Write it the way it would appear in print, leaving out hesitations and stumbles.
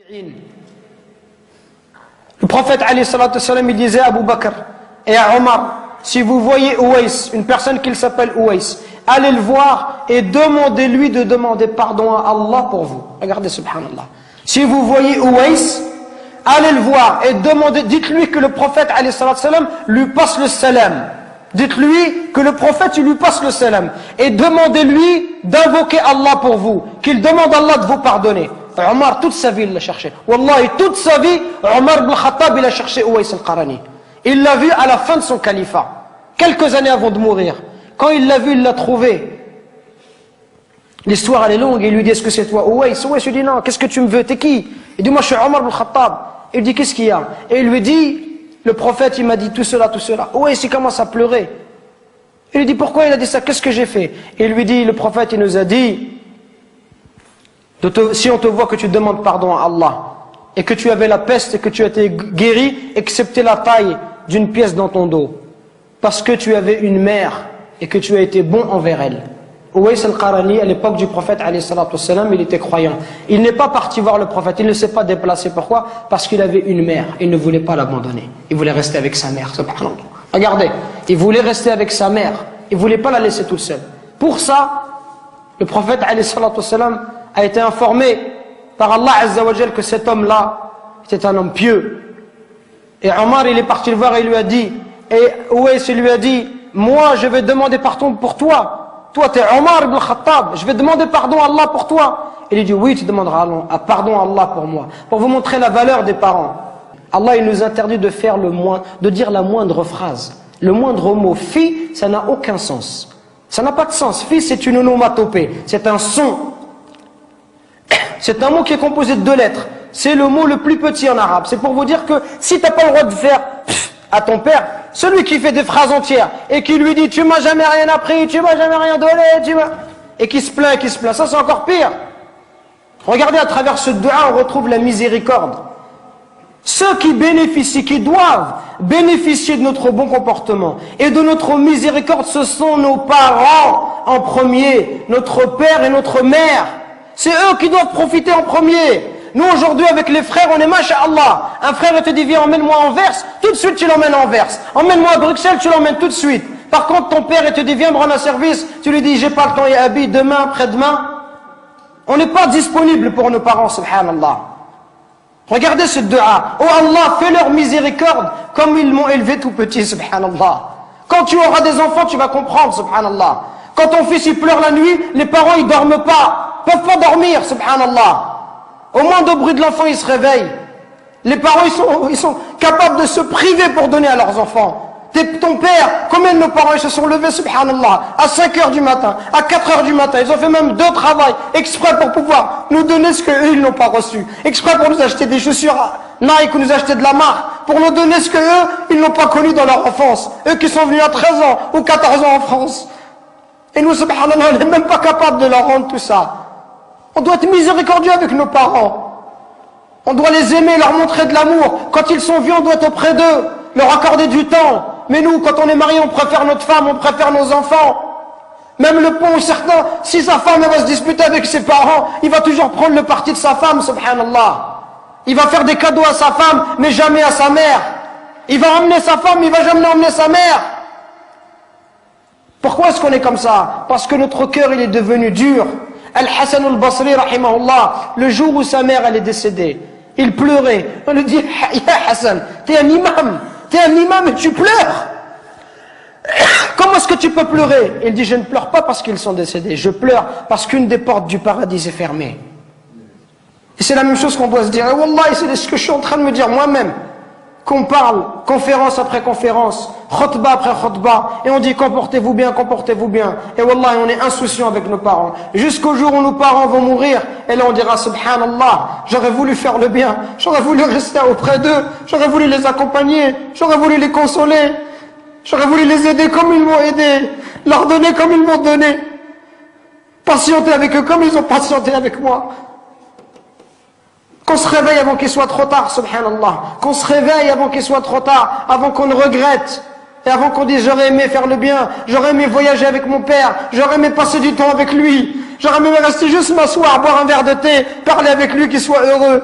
Le prophète alayhi salatu wassalam, il disait à Abu Bakr et à Omar, si vous voyez Ouais, une personne qui s'appelle Ouais, allez le voir et demandez-lui de demander pardon à Allah pour vous. Regardez, subhanallah. Si vous voyez Ouais, allez le voir et demandez, dites-lui que le prophète alayhi salatu wassalam lui passe le salam. Dites-lui que le prophète lui passe le salam. Et demandez-lui d'invoquer Allah pour vous. Qu'il demande à Allah de vous pardonner. Omar, toute sa vie, il l'a cherché. Wallahi, toute sa vie, Omar ibn Khattab, il a cherché Ouais al-Qarani. Il l'a vu à la fin de son califat. Quelques années avant de mourir. Quand il l'a vu, il l'a trouvé. L'histoire, elle est longue. Il lui dit, est-ce que c'est toi, Ouais? Ouais, il dit, non, qu'est-ce que tu me veux? T'es qui? Il dit, moi, je suis Omar ibn Khattab. Il dit, qu'est-ce qu'il y a? Et il lui dit, le prophète, il m'a dit tout cela, tout cela. Ouais, il commence à pleurer. Il lui dit, pourquoi il a dit ça? Qu'est-ce que j'ai fait? Et il lui dit, le prophète, il nous a dit, si on te voit que tu demandes pardon à Allah, et que tu avais la peste et que tu as été guéri, excepté la taille d'une pièce dans ton dos, parce que tu avais une mère, et que tu as été bon envers elle. Ouais al-Qarani, à l'époque du prophète, alayhi salatu wassalam, il était croyant. Il n'est pas parti voir le prophète, il ne s'est pas déplacé. Pourquoi? Parce qu'il avait une mère, il ne voulait pas l'abandonner. Il voulait rester avec sa mère, subhanallah. Regardez, il voulait rester avec sa mère, il ne voulait pas la laisser toute seule. Pour ça, le prophète, alayhi salatu wassalam, a été informé par Allah Azza wa Jal que cet homme-là était un homme pieux. Et Omar, il est parti le voir et il lui a dit, et Ouais, il lui a dit, moi, je vais demander pardon pour toi. Toi, tu es Omar ibn Khattab, je vais demander pardon à Allah pour toi. Il lui dit, oui, tu demanderas pardon à Allah pour moi. Pour vous montrer la valeur des parents. Allah, il nous interdit de faire de dire la moindre phrase. Le moindre mot. Fi, ça n'a aucun sens. Ça n'a pas de sens. Fi, c'est une onomatopée. C'est un son. C'est un mot qui est composé de 2 lettres. C'est le mot le plus petit en arabe. C'est pour vous dire que si tu n'as pas le droit de faire à ton père, celui qui fait des phrases entières et qui lui dit tu m'as jamais rien appris, tu m'as jamais rien donné, et qui se plaint, ça c'est encore pire. Regardez, à travers ce dua, on retrouve la miséricorde. Ceux qui bénéficient, qui doivent bénéficier de notre bon comportement et de notre miséricorde, ce sont nos parents en premier, notre père et notre mère. C'est eux qui doivent profiter en premier. Nous aujourd'hui avec les frères, on est masha'Allah. Un frère te dit viens emmène-moi à Anvers, tout de suite tu l'emmènes à Anvers. Emmène-moi à Bruxelles, tu l'emmènes tout de suite. Par contre ton père te dit viens me rendre un service, tu lui dis j'ai pas le temps, ya abi, demain, après-demain. On n'est pas disponible pour nos parents, subhanallah. Regardez ce dua. Oh Allah, fais leur miséricorde comme ils m'ont élevé tout petit, subhanallah. Quand tu auras des enfants, tu vas comprendre, subhanallah. Quand ton fils il pleure la nuit, les parents ils dorment pas, peuvent pas dormir, subhanallah. Au moindre bruit de l'enfant, ils se réveillent. Les parents ils sont capables de se priver pour donner à leurs enfants. Ton père, combien de nos parents ils se sont levés, subhanallah, à 5h du matin, à 4h du matin, ils ont fait même 2 travails, exprès pour pouvoir nous donner ce qu'eux ils n'ont pas reçu, exprès pour nous acheter des chaussures Nike ou nous acheter de la marque, pour nous donner ce qu'eux ils n'ont pas connu dans leur enfance, eux qui sont venus à 13 ans ou 14 ans en France. Et nous, subhanallah, on n'est même pas capable de leur rendre tout ça. On doit être miséricordieux avec nos parents. On doit les aimer, leur montrer de l'amour. Quand ils sont vieux, on doit être auprès d'eux, leur accorder du temps. Mais nous, quand on est marié, on préfère notre femme, on préfère nos enfants. Même le pont, certains, si sa femme elle va se disputer avec ses parents, il va toujours prendre le parti de sa femme, subhanallah. Il va faire des cadeaux à sa femme, mais jamais à sa mère. Il va emmener sa femme, il va jamais emmener sa mère. Pourquoi est-ce qu'on est comme ça? Parce que notre cœur, il est devenu dur. Al-Hassan al-Basri, rahimahullah, le jour où sa mère, elle est décédée, il pleurait. On lui dit, ya Hassan, t'es un imam et tu pleures. Comment est-ce que tu peux pleurer? Il dit, je ne pleure pas parce qu'ils sont décédés, je pleure parce qu'une des portes du paradis est fermée. Et c'est la même chose qu'on doit se dire. Et Wallah, c'est ce que je suis en train de me dire moi-même. Qu'on parle, conférence après conférence, khutbah après khutbah, et on dit comportez-vous bien, comportez-vous bien. Et wallah, on est insouciant avec nos parents. Jusqu'au jour où nos parents vont mourir, et là on dira subhanallah, j'aurais voulu faire le bien, j'aurais voulu rester auprès d'eux, j'aurais voulu les accompagner, j'aurais voulu les consoler, j'aurais voulu les aider comme ils m'ont aidé, leur donner comme ils m'ont donné, patienter avec eux comme ils ont patienté avec moi. Qu'on se réveille avant qu'il soit trop tard, subhanallah. Qu'on se réveille avant qu'il soit trop tard, avant qu'on ne regrette. Et avant qu'on dise j'aurais aimé faire le bien, j'aurais aimé voyager avec mon père, j'aurais aimé passer du temps avec lui, j'aurais aimé rester juste m'asseoir, boire un verre de thé, parler avec lui, qu'il soit heureux.